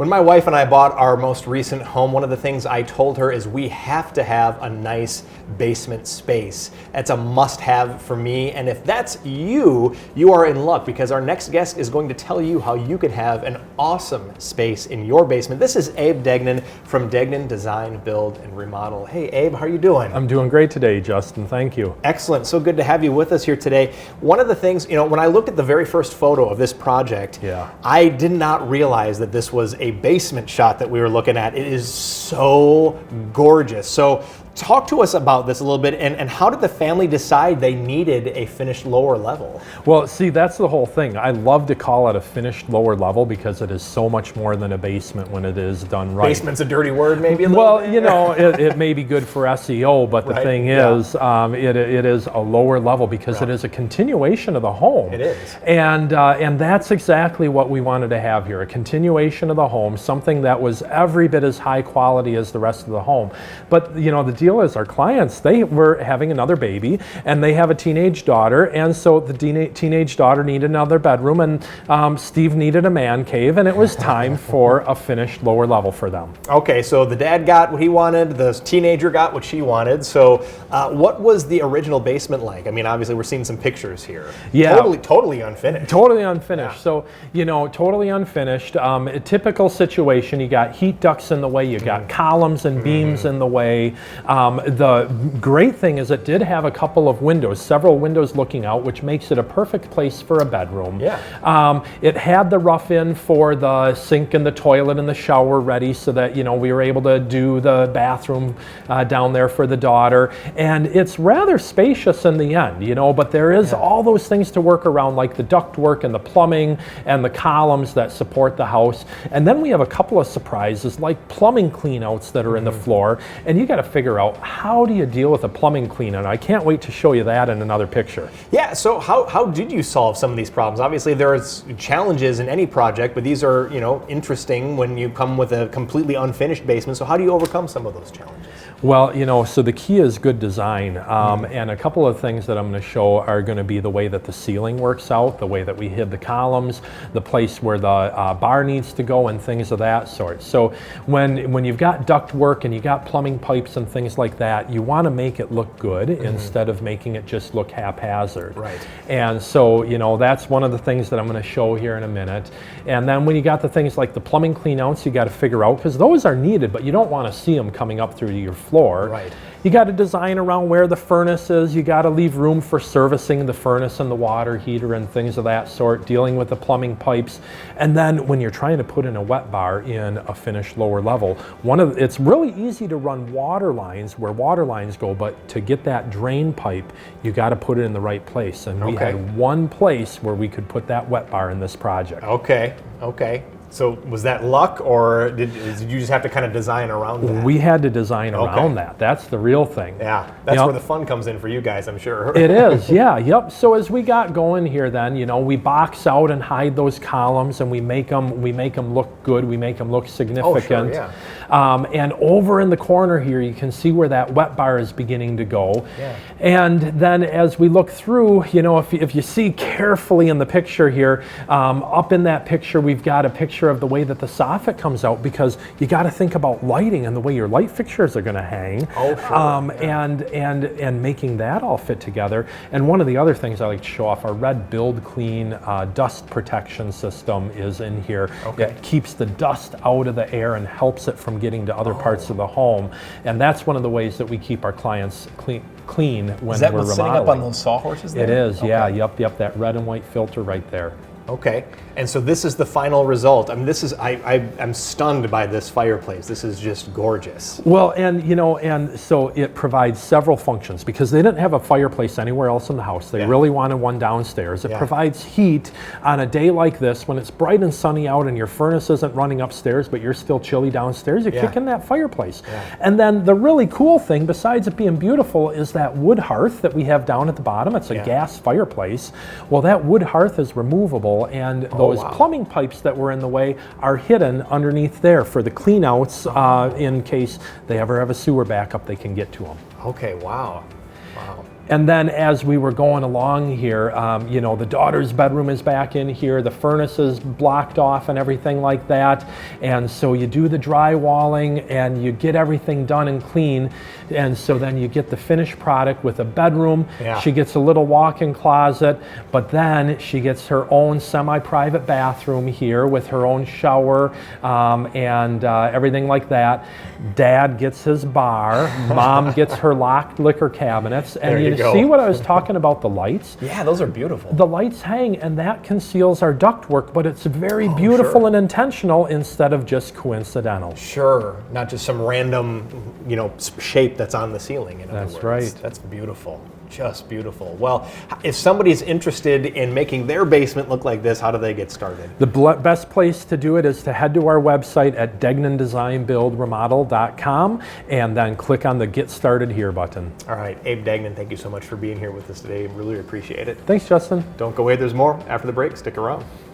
When my wife and I bought our most recent home, one of the things I told her is we have to have a nice basement space. That's a must-have for me, and if that's you, you are in luck, because our next guest is going to tell you how you can have an awesome space in your basement. This is Abe Degnan from Degnan Design, Build, and Remodel. Hey Abe, how are you doing? I'm doing great today, Justin. Thank you. Excellent. So good to have you with us here today. One of the things, when I looked at the very first photo of this project, I did not realize that this was a basement shot that we were looking at. It is so gorgeous. So talk to us about this a little bit, and how did the family decide they needed a finished lower level? Well, see, that's the whole thing. I love to call it a finished lower level because it is so much more than a basement when it is done right. Basement's a dirty word, maybe a little bit? It may be good for SEO, but the thing is, it is a lower level because it is a continuation of the home. It is. And that's exactly what we wanted to have here, a continuation of the home, something that was every bit as high quality as the rest of the home. But, the deal is our clients, they were having another baby and they have a teenage daughter, and so the teenage daughter needed another bedroom, and Steve needed a man cave, and it was time for a finished lower level for them. Okay, so the dad got what he wanted, the teenager got what she wanted. So what was the original basement like? I mean, obviously we're seeing some pictures here. Yeah. Totally unfinished. Totally unfinished. So, totally unfinished. A typical situation, you got heat ducts in the way, you got columns and beams in the way. The great thing is it did have a couple of windows, several windows looking out, which makes it a perfect place for a bedroom. Yeah. It had the rough-in for the sink and the toilet and the shower ready, so that we were able to do the bathroom down there for the daughter. And it's rather spacious in the end, but there is all those things to work around, like the ductwork and the plumbing and the columns that support the house. And then we have a couple of surprises, like plumbing cleanouts that are in the floor, and you got to figure out, how do you deal with a plumbing cleanout? I can't wait to show you that in another picture. Yeah, so how did you solve some of these problems? Obviously there's challenges in any project, but these are, interesting when you come with a completely unfinished basement. So how do you overcome some of those challenges? Well, so the key is good design, and a couple of things that I'm going to show are going to be the way that the ceiling works out, the way that we hid the columns, the place where the bar needs to go, and things of that sort. So when you've got duct work and you got plumbing pipes and things like that, you want to make it look good instead of making it just look haphazard. Right. And so, that's one of the things that I'm going to show here in a minute. And then when you got the things like the plumbing cleanouts, you got to figure out, because those are needed, but you don't want to see them coming up through your floor. Right. You got to design around where the furnace is. You got to leave room for servicing the furnace and the water heater and things of that sort, dealing with the plumbing pipes. And then when you're trying to put in a wet bar in a finished lower level, it's really easy to run water lines where water lines go, but to get that drain pipe, you got to put it in the right place. And we had one place where we could put that wet bar in this project. Okay. So was that luck, or did you just have to kind of design around that? We had to design around that. That's the real thing. Yeah, that's where the fun comes in for you guys, I'm sure. It is, yeah, yep. So as we got going here then, we box out and hide those columns, and we make them look good, we make them look significant. Oh, sure, yeah. And over in the corner here, you can see where that wet bar is beginning to go. Yeah. And then as we look through, if you see carefully in the picture here, up in that picture, we've got a picture of the way that the soffit comes out, because you got to think about lighting and the way your light fixtures are going to hang. Oh, sure. And making that all fit together. And one of the other things I like to show off, our red Build Clean dust protection system is in here. It keeps the dust out of the air and helps it from getting to other parts of the home. And that's one of the ways that we keep our clients clean when we're remodeling. Is that what's sitting up on those sawhorses there? It is, yeah, yep, that red and white filter right there. Okay, and so this is the final result. I mean, this is, I'm stunned by this fireplace. This is just gorgeous. Well, and and so it provides several functions, because they didn't have a fireplace anywhere else in the house. They really wanted one downstairs. It provides heat on a day like this when it's bright and sunny out and your furnace isn't running upstairs, but you're still chilly downstairs. You kick in that fireplace. And then the really cool thing, besides it being beautiful, is that wood hearth that we have down at the bottom. It's a gas fireplace. Well, that wood hearth is removable, and those plumbing pipes that were in the way are hidden underneath there for the cleanouts in case they ever have a sewer backup, they can get to them. Okay, wow. Wow. And then as we were going along here, you know, the daughter's bedroom is back in here, the furnace is blocked off and everything like that. And so you do the drywalling and you get everything done and clean. And so then you get the finished product with a bedroom. Yeah. She gets a little walk-in closet, but then she gets her own semi-private bathroom here with her own shower and everything like that. Dad gets his bar. Mom gets her locked liquor cabinets. And There you go. see what I was talking about, the lights? Yeah, those are beautiful. The lights hang, and that conceals our ductwork, but it's very beautiful sure. and intentional instead of just coincidental. Sure, not just some random, you know, shape that's on the ceiling. In other That's words. right. That's beautiful. Just beautiful. Well, if somebody's interested in making their basement look like this, how do they get started? The best place to do it is to head to our website at Design-Build-Remodel.com and then click on the Get Started Here button. All right, Abe Degnan, thank you so much for being here with us today. Really appreciate it. Thanks, Justin. Don't go away, there's more after the break. Stick around.